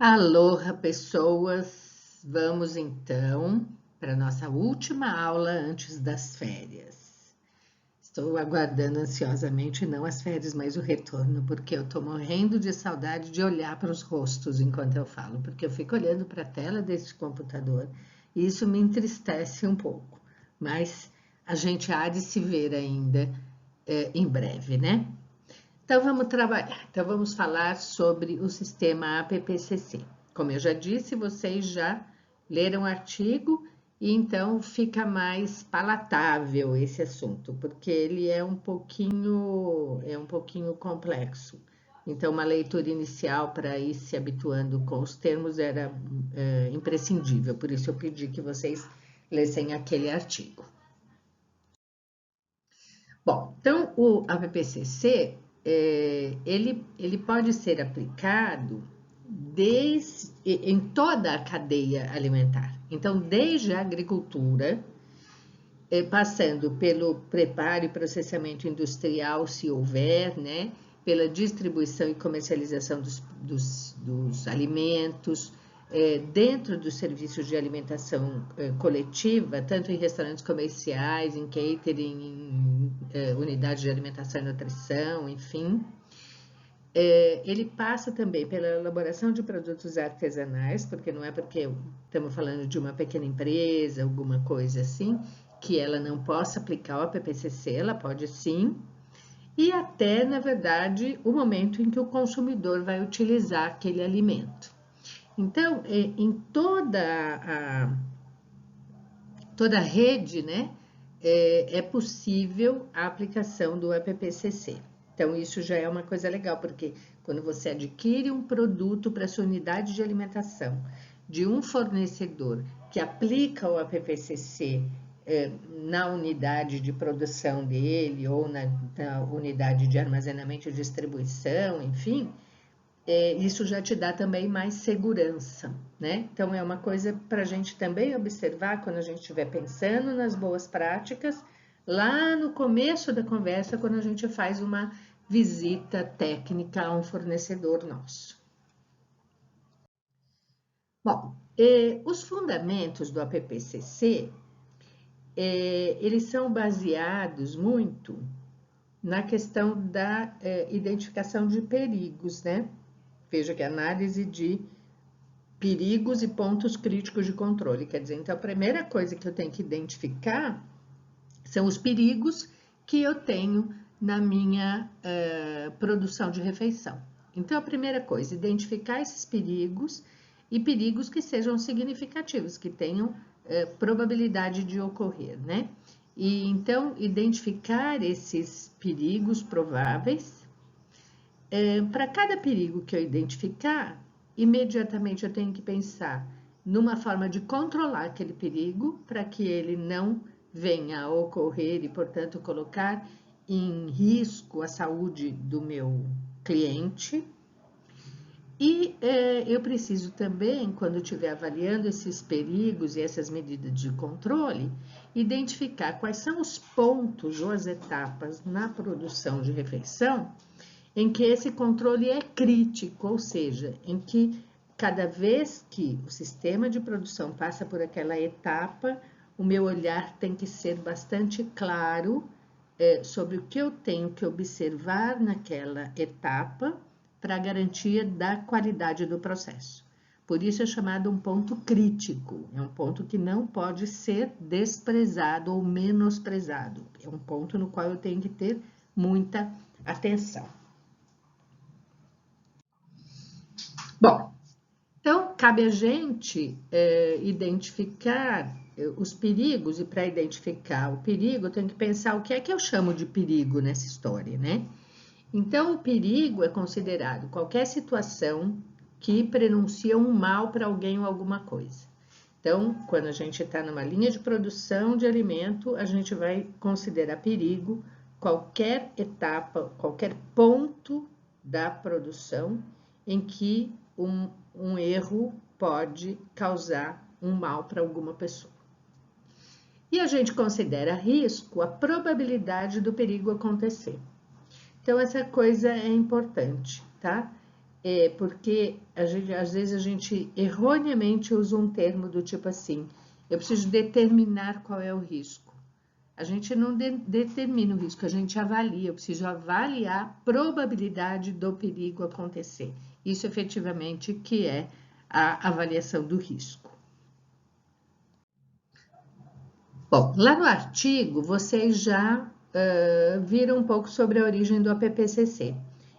Aloha, pessoas! Vamos então para a nossa última aula antes das férias. Estou aguardando ansiosamente não as férias, mas o retorno, porque eu estou morrendo de saudade de olhar para os rostos enquanto eu falo, porque eu fico olhando para a tela desse computador e isso me entristece um pouco. Mas a gente há de se ver ainda em breve, né? Então vamos trabalhar. Então vamos falar sobre o sistema APPCC. Como eu já disse, vocês já leram o artigo e então fica mais palatável esse assunto, porque ele é um pouquinho complexo. Então uma leitura inicial para ir se habituando com os termos era imprescindível, por isso eu pedi que vocês lessem aquele artigo. Bom, então o APPCC ele pode ser aplicado em toda a cadeia alimentar. Então, desde a agricultura, passando pelo preparo e processamento industrial, se houver, né? Pela distribuição e comercialização dos alimentos, dentro dos serviços de alimentação coletiva, tanto em restaurantes comerciais, em catering, em unidades de alimentação e nutrição, enfim. Ele passa também pela elaboração de produtos artesanais, porque não é porque estamos falando de uma pequena empresa, alguma coisa assim, que ela não possa aplicar o APPCC, ela pode sim, e até, na verdade, o momento em que o consumidor vai utilizar aquele alimento. Então, em toda a rede, né, é possível a aplicação do APPCC. Então, isso já é uma coisa legal, porque quando você adquire um produto para sua unidade de alimentação de um fornecedor que aplica o APPCC na unidade de produção dele ou na unidade de armazenamento e distribuição, enfim, isso já te dá também mais segurança, né? Então, é uma coisa para a gente também observar quando a gente estiver pensando nas boas práticas, lá no começo da conversa, quando a gente faz uma visita técnica a um fornecedor nosso. Bom, os fundamentos do APPCC, eles são baseados muito na questão da identificação de perigos, né? Veja que análise de perigos e pontos críticos de controle. Quer dizer, então a primeira coisa que eu tenho que identificar são os perigos que eu tenho na minha produção de refeição. Então a primeira coisa, identificar esses perigos e perigos que sejam significativos, que tenham probabilidade de ocorrer, né? E então identificar esses perigos prováveis. Para cada perigo que eu identificar, imediatamente eu tenho que pensar numa forma de controlar aquele perigo para que ele não venha a ocorrer e, portanto, colocar em risco a saúde do meu cliente. E eu preciso também, quando estiver avaliando esses perigos e essas medidas de controle, identificar quais são os pontos ou as etapas na produção de refeição em que esse controle é crítico, ou seja, em que cada vez que o sistema de produção passa por aquela etapa, o meu olhar tem que ser bastante claro sobre o que eu tenho que observar naquela etapa para a garantia da qualidade do processo. Por isso é chamado um ponto crítico, é um ponto que não pode ser desprezado ou menosprezado, é um ponto no qual eu tenho que ter muita atenção. Bom, então cabe a gente identificar os perigos, e para identificar o perigo, eu tenho que pensar o que é que eu chamo de perigo nessa história, né? Então, o perigo é considerado qualquer situação que prenuncia um mal para alguém ou alguma coisa. Então, quando a gente está numa linha de produção de alimento, a gente vai considerar perigo qualquer etapa, qualquer ponto da produção em que um erro pode causar um mal para alguma pessoa. E a gente considera risco a probabilidade do perigo acontecer. Então, essa coisa é importante, tá? porque às vezes a gente erroneamente usa um termo do tipo assim, eu preciso determinar qual é o risco. A gente não determina o risco, a gente avalia, eu preciso avaliar a probabilidade do perigo acontecer. Isso efetivamente que é a avaliação do risco. Bom, lá no artigo vocês já viram um pouco sobre a origem do APPCC.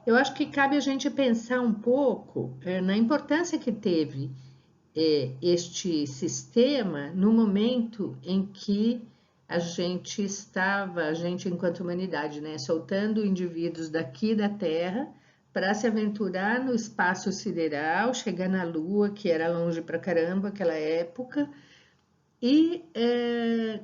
Eu acho que cabe a gente pensar um pouco na importância que teve este sistema no momento em que a gente enquanto humanidade, né, soltando indivíduos daqui da Terra para se aventurar no espaço sideral, chegar na Lua, que era longe pra caramba aquela época, e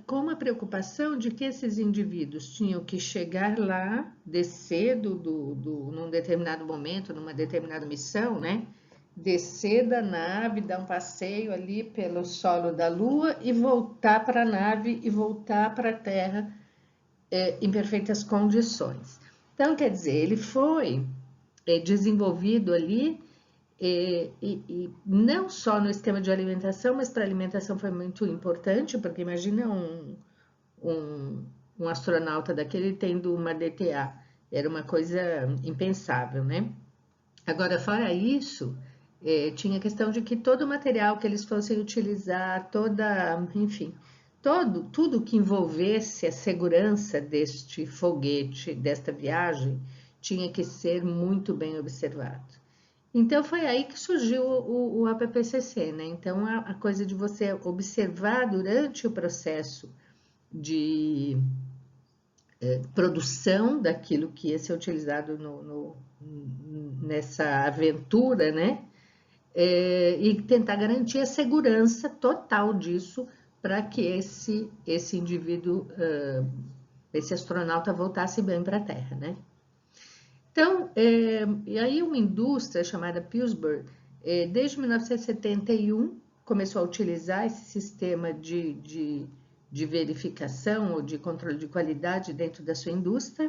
com uma preocupação de que esses indivíduos tinham que chegar lá, descer num determinado momento, numa determinada missão, né? Descer da nave, dar um passeio ali pelo solo da Lua e voltar para a nave e voltar para a Terra em perfeitas condições. Então, quer dizer, ele foi desenvolvido ali e não só no esquema de alimentação, mas para a alimentação foi muito importante, porque imagina um astronauta daquele tendo uma DTA, era uma coisa impensável, né? Agora, fora isso, tinha a questão de que todo o material que eles fossem utilizar, enfim, tudo que envolvesse a segurança deste foguete, desta viagem, tinha que ser muito bem observado. Então, foi aí que surgiu o APPCC, né? Então, a coisa de você observar durante o processo de produção daquilo que ia ser utilizado nessa aventura, né? E tentar garantir a segurança total disso para que esse indivíduo, esse astronauta voltasse bem para a Terra, né? Então, e aí uma indústria chamada Pillsbury, desde 1971, começou a utilizar esse sistema de verificação ou de controle de qualidade dentro da sua indústria.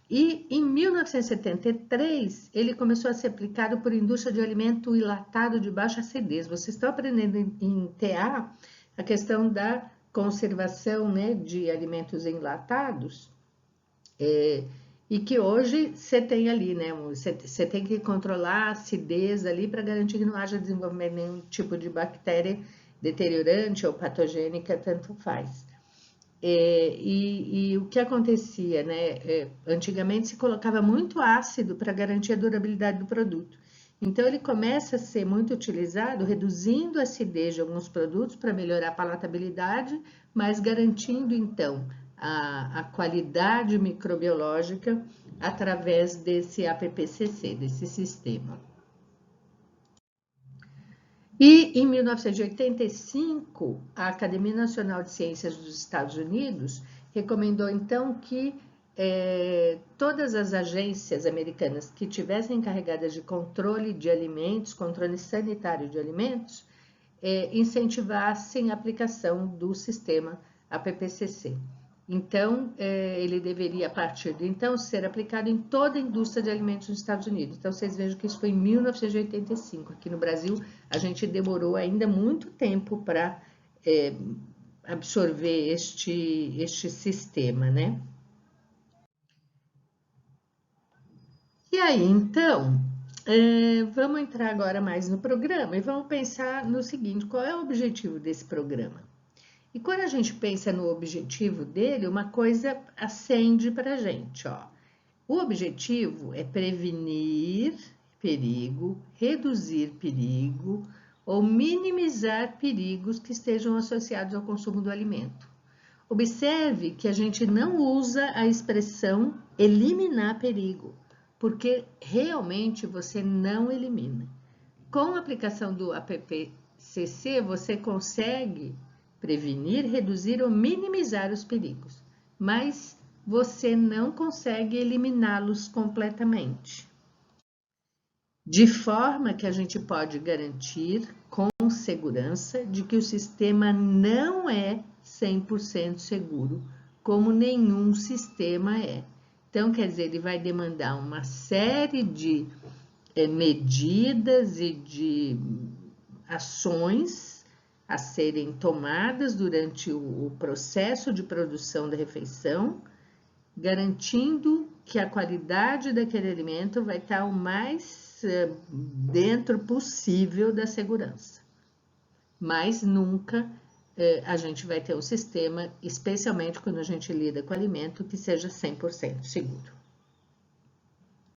E em 1973, ele começou a ser aplicado por indústria de alimento enlatado de baixa acidez. Vocês estão aprendendo em TA a questão da conservação, né, de alimentos enlatados? E que hoje você tem ali, né? Você tem que controlar a acidez ali para garantir que não haja desenvolvimento de nenhum tipo de bactéria deteriorante ou patogênica, tanto faz. E o que acontecia, né? Antigamente se colocava muito ácido para garantir a durabilidade do produto. Então ele começa a ser muito utilizado, reduzindo a acidez de alguns produtos para melhorar a palatabilidade, mas garantindo então a qualidade microbiológica através desse APPCC, desse sistema. E em 1985, a Academia Nacional de Ciências dos Estados Unidos recomendou então que todas as agências americanas que tivessem encarregadas de controle de alimentos, controle sanitário de alimentos, incentivassem a aplicação do sistema APPCC. Então, ele deveria, a partir de então, ser aplicado em toda a indústria de alimentos nos Estados Unidos. Então, vocês vejam que isso foi em 1985. Aqui no Brasil, a gente demorou ainda muito tempo para absorver este sistema, né? E aí, então, vamos entrar agora mais no programa e vamos pensar no seguinte, qual é o objetivo desse programa? E quando a gente pensa no objetivo dele, uma coisa acende para a gente, ó. O objetivo é prevenir perigo, reduzir perigo ou minimizar perigos que estejam associados ao consumo do alimento. Observe que a gente não usa a expressão eliminar perigo, porque realmente você não elimina. Com a aplicação do APPCC, você consegue prevenir, reduzir ou minimizar os perigos, mas você não consegue eliminá-los completamente. De forma que a gente pode garantir com segurança de que o sistema não é 100% seguro, como nenhum sistema é. Então, quer dizer, ele vai demandar uma série de medidas e de ações a serem tomadas durante o processo de produção da refeição, garantindo que a qualidade daquele alimento vai estar o mais dentro possível da segurança. Mas nunca a gente vai ter um sistema, especialmente quando a gente lida com alimento, que seja 100% seguro.